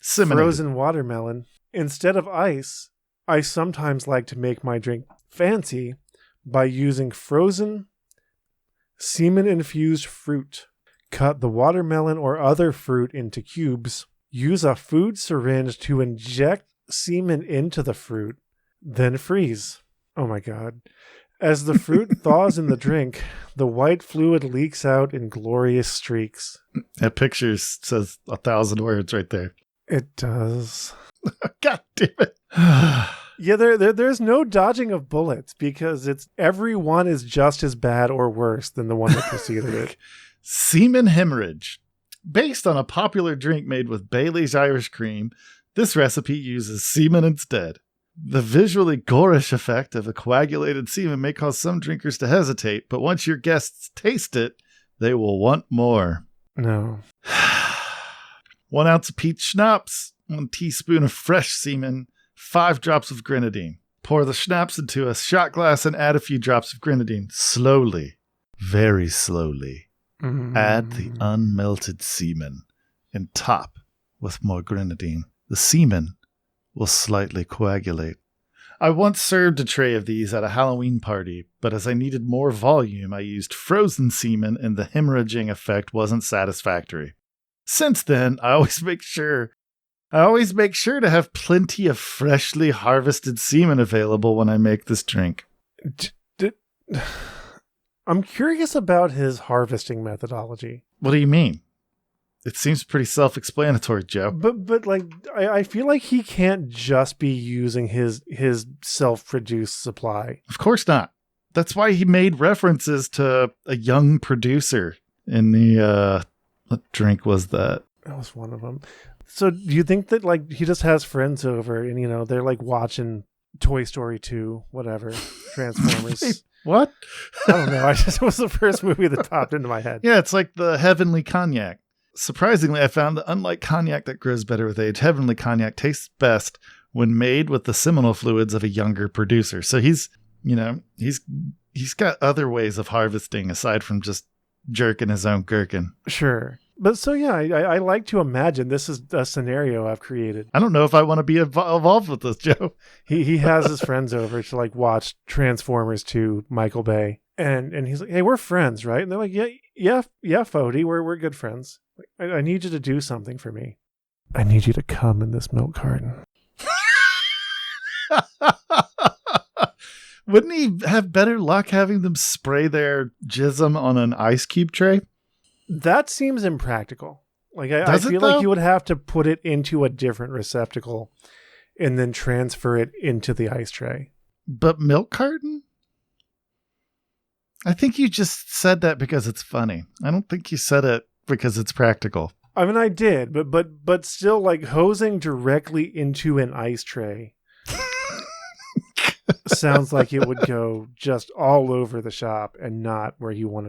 frozen watermelon. Instead of ice, I sometimes like to make my drink fancy by using frozen semen-infused fruit. Cut the watermelon or other fruit into cubes. Use a food syringe to inject semen into the fruit. Then freeze. Oh my God. As the fruit thaws in the drink, the white fluid leaks out in glorious streaks. That picture says 1,000 words right there. It does. God damn it. Yeah, there's no dodging of bullets because every one is just as bad or worse than the one that preceded it. Semen hemorrhage. Based on a popular drink made with Bailey's Irish Cream, this recipe uses semen instead. The visually gorish effect of a coagulated semen may cause some drinkers to hesitate, but once your guests taste it, they will want more. No. 1 ounce of peach schnapps, 1 teaspoon of fresh semen, 5 drops of grenadine. Pour the schnapps into a shot glass and add a few drops of grenadine. Slowly, very slowly, add the unmelted semen and top with more grenadine. The semen will slightly coagulate. I once served a tray of these at a Halloween party, but as I needed more volume, I used frozen semen and the hemorrhaging effect wasn't satisfactory. Since then, I always make sure to have plenty of freshly harvested semen available when I make this drink. I'm curious about his harvesting methodology. What do you mean? It seems pretty self-explanatory, Joe. But like, I feel like he can't just be using his self-produced supply. Of course not. That's why he made references to a young producer in the, what drink was that? That was one of them. So do you think that like he just has friends over and they're like watching Toy Story 2, whatever, Transformers? Wait, what? I don't know. It was the first movie that popped into my head. Yeah, it's like the Heavenly Cognac. Surprisingly, I found that unlike cognac that grows better with age, Heavenly Cognac tastes best when made with the seminal fluids of a younger producer. So he's got other ways of harvesting aside from just jerking his own gherkin. Sure. But so, yeah, I like to imagine this is a scenario I've created. I don't know if I want to be involved with this, Joe. He has his friends over to like watch Transformers 2, Michael Bay. And he's like, hey, we're friends, right? And they're like, yeah, Fody, we're good friends. I need you to do something for me. I need you to come in this milk carton. Wouldn't he have better luck having them spray their jism on an ice cube tray? That seems impractical. Like I feel like you would have to put it into a different receptacle and then transfer it into the ice tray. But milk carton? I think you just said that because it's funny. I don't think you said it because it's practical. I mean, I did, but still, like hosing directly into an ice tray sounds like it would go just all over the shop and not where you want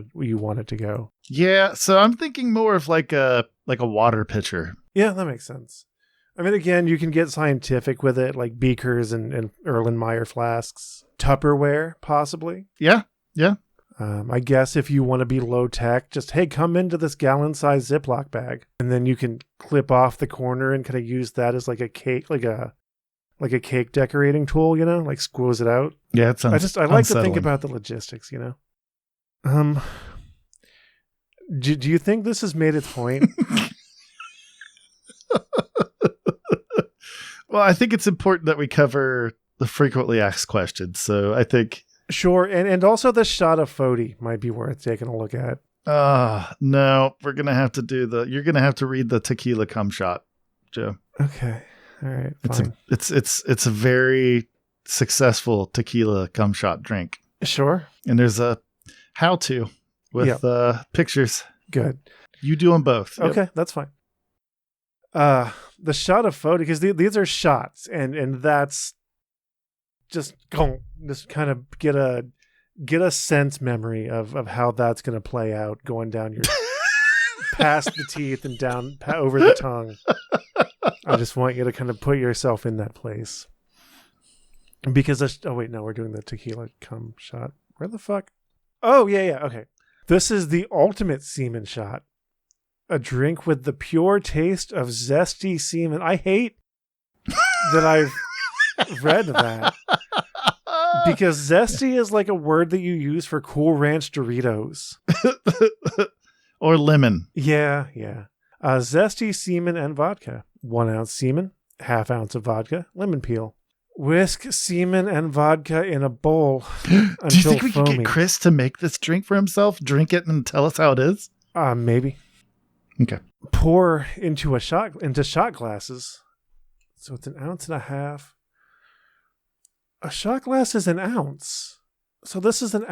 it to go. Yeah, so I'm thinking more of like a water pitcher. Yeah, that makes sense. I mean, again, you can get scientific with it, like beakers and Erlenmeyer flasks, Tupperware, possibly. Yeah. I guess if you want to be low tech, just, hey, come into this gallon-sized Ziploc bag, and then you can clip off the corner and kind of use that as like a cake, like a cake decorating tool, you know, like squeeze it out. Yeah, it sounds I like unsettling. to think about the logistics, you know. Do you think this has made its point? Well, I think it's important that we cover the frequently asked questions. So I think. Sure. And also the shot of Fody might be worth taking a look at. No, we're going to have to you're going to have to read the tequila cum shot, Joe. Okay. All right. Fine. It's a very successful tequila cum shot drink. Sure. And there's a how to with pictures. Good. You do them both. Yep. Okay. That's fine. The shot of Fody, because these are shots and that's just kind of get a sense memory of how that's going to play out going down your past the teeth and down over the tongue. I just want you to kind of put yourself in that place. Because we're doing the tequila cum shot. Where the fuck? Oh, yeah, okay. This is the ultimate semen shot. A drink with the pure taste of zesty semen. I hate that I've read that. Because zesty is like a word that you use for Cool Ranch Doritos. Or lemon. Yeah. Zesty semen and vodka. 1 ounce semen, ½ ounce of vodka, lemon peel. Whisk semen and vodka in a bowl until Do you think we foamy. could get Chris to make this drink for himself, drink it, and tell us how it is? Maybe. Okay. Pour into shot glasses. So it's 1.5 ounces. A shot glass is 1 ounce. So this is 1.5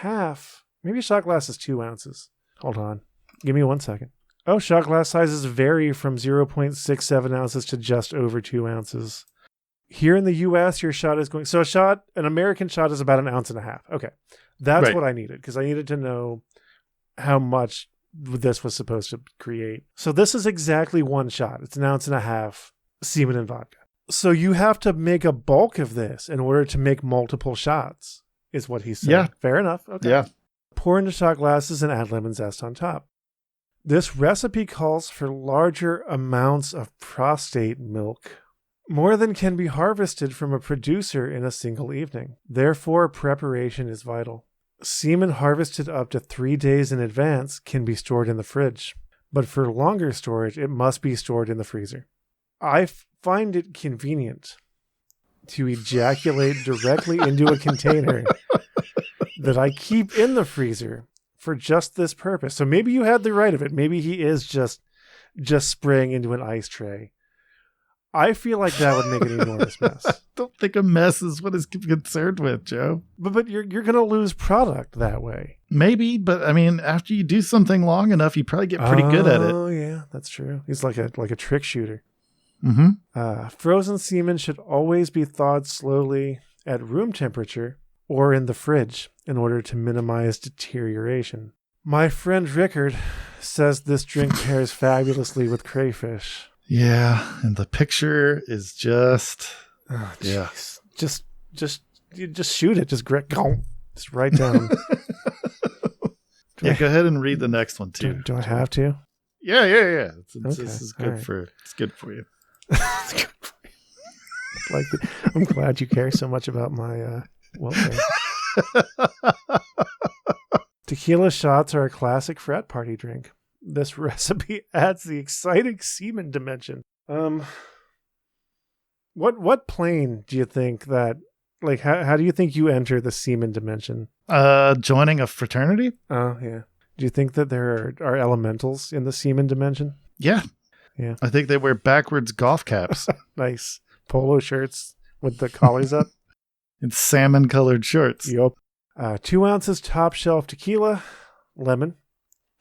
ounces. Maybe a shot glass is 2 ounces. Hold on. Give me 1 second. Oh, shot glass sizes vary from 0.67 ounces to just over 2 ounces. Here in the U.S., your shot is going... So an American shot is about 1.5 ounces. Okay. That's right. what I needed, because I needed to know how much this was supposed to create. So this is exactly 1 shot. It's 1.5 ounces semen and vodka. So you have to make a bulk of this in order to make multiple shots, is what he said. Yeah. Fair enough. Okay. Yeah. Pour into shot glasses and add lemon zest on top. This recipe calls for larger amounts of prostate milk, more than can be harvested from a producer in a single evening. Therefore, preparation is vital. Semen harvested up to 3 days in advance can be stored in the fridge, but for longer storage, it must be stored in the freezer. I find it convenient to ejaculate directly into a container that I keep in the freezer for just this purpose. So maybe you had the right of it. Maybe he is just spraying into an ice tray. I feel like that would make an enormous mess. Don't think a mess is what he's concerned with, Joe. But you're going to lose product that way. Maybe, but I mean, after you do something long enough, you probably get pretty good at it. Oh yeah, that's true. He's like a trick shooter. Mm-hmm. Frozen semen should always be thawed slowly at room temperature or in the fridge in order to minimize deterioration. My friend Rickard says this drink pairs fabulously with crayfish. Yeah, and the picture is just... Oh, yeah. Just shoot it. Just write down. Go ahead and read the next one too. Do I have to? Yeah. Okay, This is good right. It's good for you. It's good for you. I'm glad you care so much about my welfare. Tequila shots are a classic frat party drink. This recipe adds the exciting semen dimension. What plane do you think that, like, how do you think you enter the semen dimension? Joining a fraternity? Oh, yeah. Do you think that there are elementals in the semen dimension? Yeah. Yeah. I think they wear backwards golf caps. Nice. Polo shirts with the collars up. And salmon-colored shorts. Yup. 2 ounces top shelf tequila, lemon,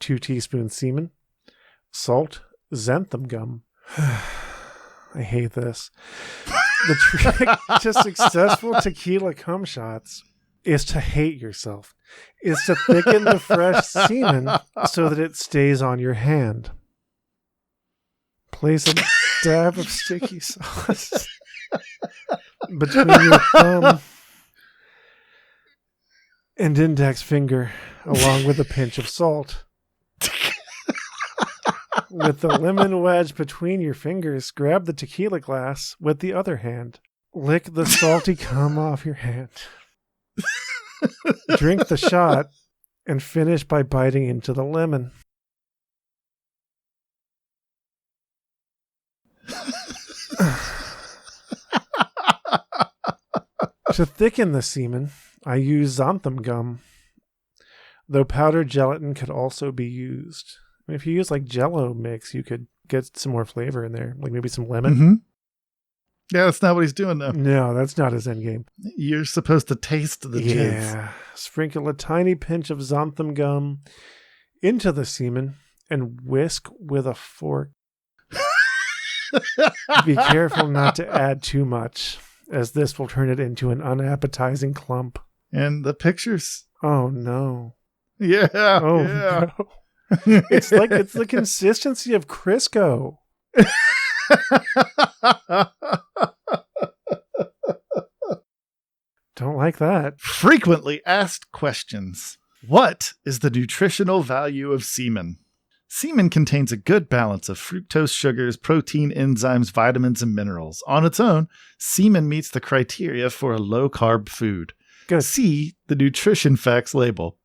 2 teaspoons semen, salt, xanthan gum. I hate this. The trick to successful tequila cum shots is to hate yourself. Is to thicken the fresh semen so that it stays on your hand. Place a dab of sticky sauce between your thumb and index finger, along with a pinch of salt. With the lemon wedge between your fingers, grab the tequila glass with the other hand. Lick the salty cum off your hand. Drink the shot and finish by biting into the lemon. To thicken the semen, I use xanthan gum, though powdered gelatin could also be used. I mean, if you use like Jell-O mix, you could get some more flavor in there, like maybe some lemon. Mm-hmm. Yeah, that's not what he's doing, though. No, that's not his end game. You're supposed to taste the jizz. Yeah. Sprinkle a tiny pinch of xanthan gum into the semen and whisk with a fork. Be careful not to add too much, as this will turn it into an unappetizing clump. And the pictures. Oh, no. Yeah. Oh, yeah. no. It's the consistency of Crisco. Don't like that. Frequently asked questions. What is the nutritional value of semen? Semen contains a good balance of fructose sugars, protein, enzymes, vitamins, and minerals. On its own, semen meets the criteria for a low-carb food. Good. See the nutrition facts label.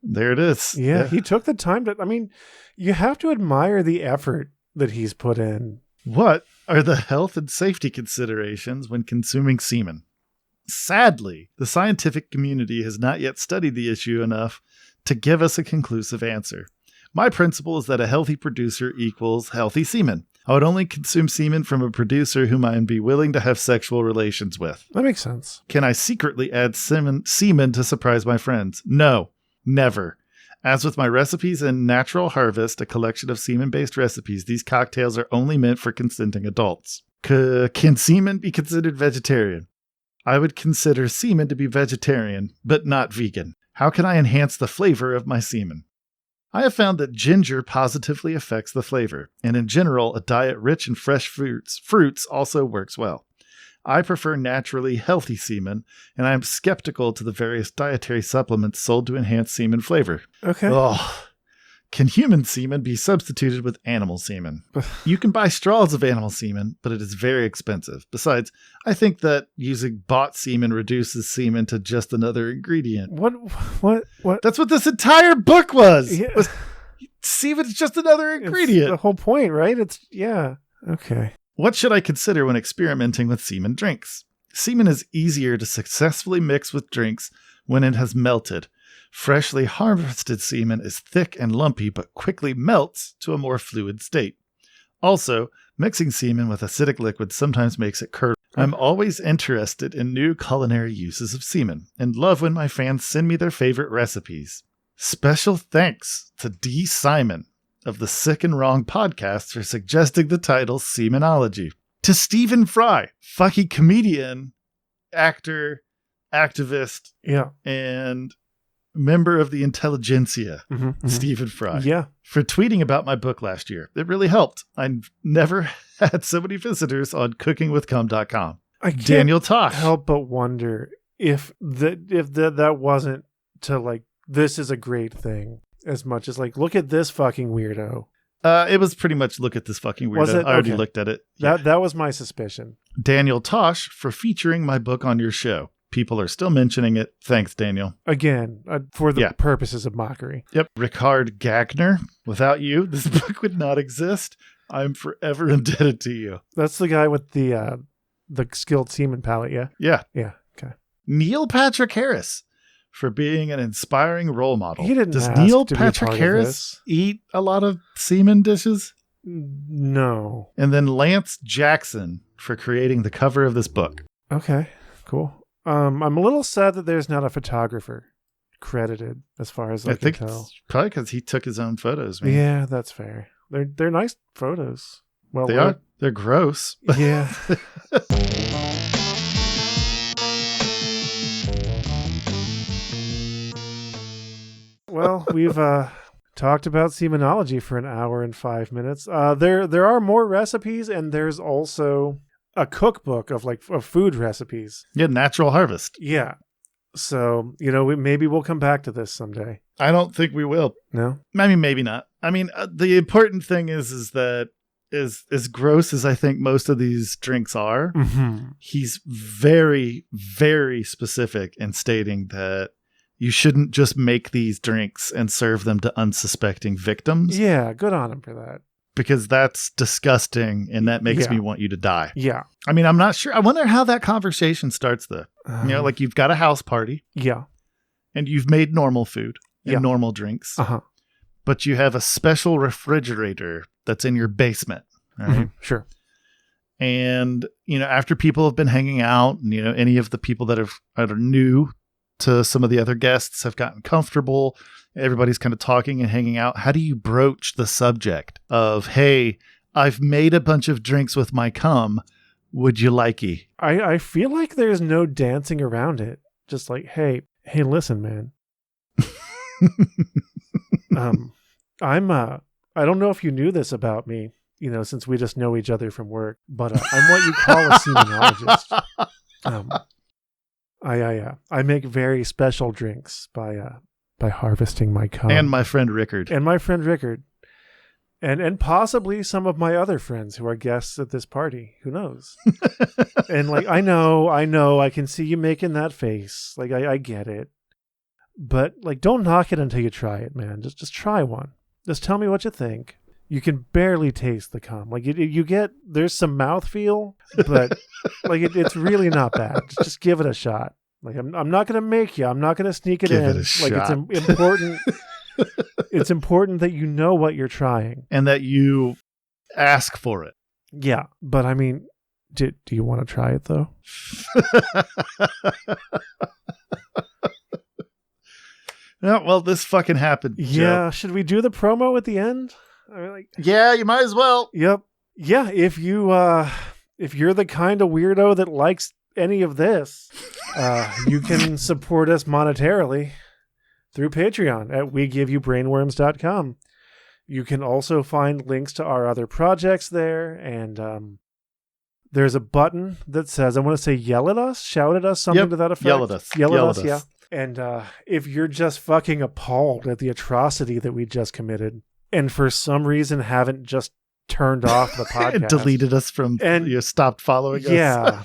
There it is. Yeah, he took the time to... I mean, you have to admire the effort that he's put in. What are the health and safety considerations when consuming semen? Sadly, the scientific community has not yet studied the issue enough to give us a conclusive answer. My principle is that a healthy producer equals healthy semen. I would only consume semen from a producer whom I would be willing to have sexual relations with. That makes sense. Can I secretly add semen to surprise my friends? No, never. As with my recipes and Natural Harvest, a collection of semen-based recipes, these cocktails are only meant for consenting adults. Can semen be considered vegetarian? I would consider semen to be vegetarian, but not vegan. How can I enhance the flavor of my semen? I have found that ginger positively affects the flavor, and in general, a diet rich in fresh fruits also works well. I prefer naturally healthy semen, and I am skeptical to the various dietary supplements sold to enhance semen flavor. Okay. Oh, can human semen be substituted with animal semen? You can buy straws of animal semen, but it is very expensive. Besides, I think that using bought semen reduces semen to just another ingredient. What? That's what this entire book was. Yeah. Semen is just another ingredient. It's the whole point, right? Yeah. Okay. What should I consider when experimenting with semen drinks? Semen is easier to successfully mix with drinks when it has melted. Freshly harvested semen is thick and lumpy, but quickly melts to a more fluid state. Also, mixing semen with acidic liquid sometimes makes it curdle. I'm always interested in new culinary uses of semen, and love when my fans send me their favorite recipes. Special thanks to D. Simon of the Sick and Wrong podcast for suggesting the title Semenology. To Stephen Fry, fucking comedian, actor, activist, and member of the intelligentsia, Stephen Fry, for tweeting about my book last year. It really helped. I've never had so many visitors on cookingwithcum.com. I can't Daniel Tosh. help but wonder if that wasn't to like, this is a great thing, as much as like, look at this fucking weirdo. It was pretty much look at this fucking weirdo. Was it? I already Okay. looked at it. That was my suspicion. Daniel Tosh for featuring my book on your show. people are still mentioning it. Thanks, Daniel. Again, for the purposes of mockery. Yep. Ricard Gagner. Without you, this book would not exist. I'm forever indebted to you. That's the guy with the skilled semen palette, yeah? Yeah. Yeah, okay. Neil Patrick Harris for being an inspiring role model. He didn't Does ask Neil to be a Patrick part of Harris this. eat a lot of semen dishes? No. And then Lance Jackson for creating the cover of this book. Okay, cool. I'm a little sad that there's not a photographer credited as far as I can think tell. it's probably because he took his own photos. Man. Yeah, that's fair. They're nice photos. Well, They are. They're gross. Yeah. Well, we've talked about semenology for an hour and 5 minutes. There are more recipes, and there's also a cookbook of food recipes. Yeah, Natural Harvest. Yeah. So, maybe we'll come back to this someday. I don't think we will. No? I mean, maybe not. I mean, the important thing is that as gross as I think most of these drinks are, he's very, very specific in stating that you shouldn't just make these drinks and serve them to unsuspecting victims. Yeah, good on him for that. Because that's disgusting, and that makes me want you to die. Yeah. I mean, I'm not sure. I wonder how that conversation starts, though. You've got a house party. Yeah. And you've made normal food and normal drinks. Uh-huh. But you have a special refrigerator that's in your basement. All right? Sure. And, after people have been hanging out, and, any of the people that are new to some of the other guests have gotten comfortable, everybody's kind of talking and hanging out. How do you broach the subject of, hey, I've made a bunch of drinks with my cum. Would you likey? I feel like there's no dancing around it. Just like, hey, listen, man. I don't know if you knew this about me, since we just know each other from work, but I'm what you call a semenologist. I make very special drinks by harvesting my cum. And my friend Rickard. And possibly some of my other friends who are guests at this party. Who knows? And I know, I can see you making that face. I get it. But don't knock it until you try it, man. Just try one. Just tell me what you think. You can barely taste the cum. There's some mouthfeel, but it's really not bad. Just give it a shot. I'm not going to make you. I'm not going to sneak it give in. It a shot. It's important. It's important that you know what you're trying and that you ask for it. Yeah, but I mean, do you want to try it though? No, well, this fucking happened. Yeah, Joe. Should we do the promo at the end? Yeah, you might as well. Yep. Yeah, if you're the kind of weirdo that likes any of this, you can support us monetarily through Patreon at WeGiveYouBrainworms.com. You can also find links to our other projects there, and there's a button that says, I want to say yell at us, shout at us, something to that effect. Yell at us. Yell at us, yeah. And if you're just fucking appalled at the atrocity that we just committed, and for some reason haven't just turned off the podcast. Deleted us from, you stopped following us. Yeah.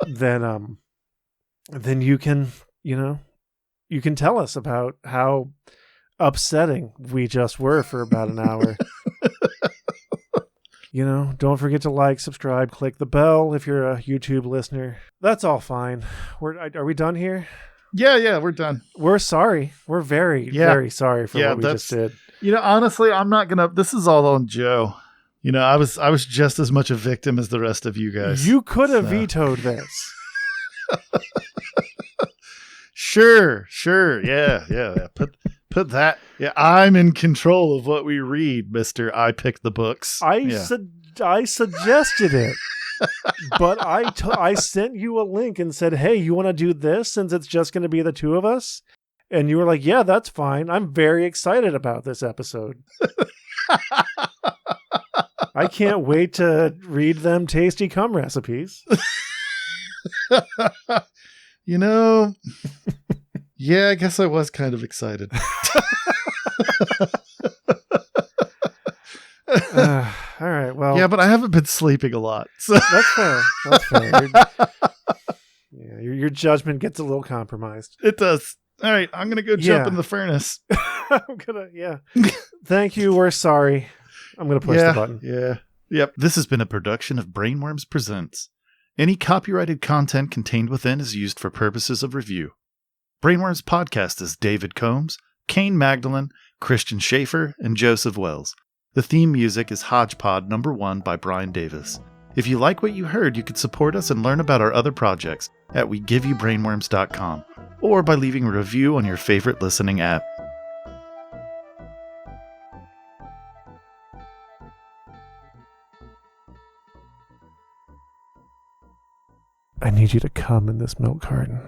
Then you can, you can tell us about how upsetting we just were for about an hour. Don't forget to like, subscribe, click the bell if you're a YouTube listener. That's all fine. Are we done here? Yeah, we're done. We're sorry. We're very, very sorry for what we just did. Honestly, I'm not gonna. This is all on Joe. I was just as much a victim as the rest of you guys. You could have vetoed this. Sure. Yeah. Put that. Yeah, I'm in control of what we read, Mister. I pick the books. I suggested it, but I sent you a link and said, "Hey, you want to do this since it's just going to be the two of us?" And you were like, "Yeah, that's fine. I'm very excited about this episode." I can't wait to read them tasty cum recipes. Yeah, I guess I was kind of excited. All right, well. Yeah, but I haven't been sleeping a lot. So. That's fair. Yeah, your judgment gets a little compromised. It does. All right, I'm going to go jump in the furnace. Thank you. We're sorry. I'm going to push the button. Yeah. Yep. This has been a production of Brainworms Presents. Any copyrighted content contained within is used for purposes of review. Brainworms Podcast is David Combs, Kaine Magdalen, Christian Schaefer, and Joseph Wells. The theme music is Hodgepod No. 1 by Brian Davis. If you like what you heard, you could support us and learn about our other projects at WeGiveYouBrainworms.com or by leaving a review on your favorite listening app. I need you to come in this milk carton.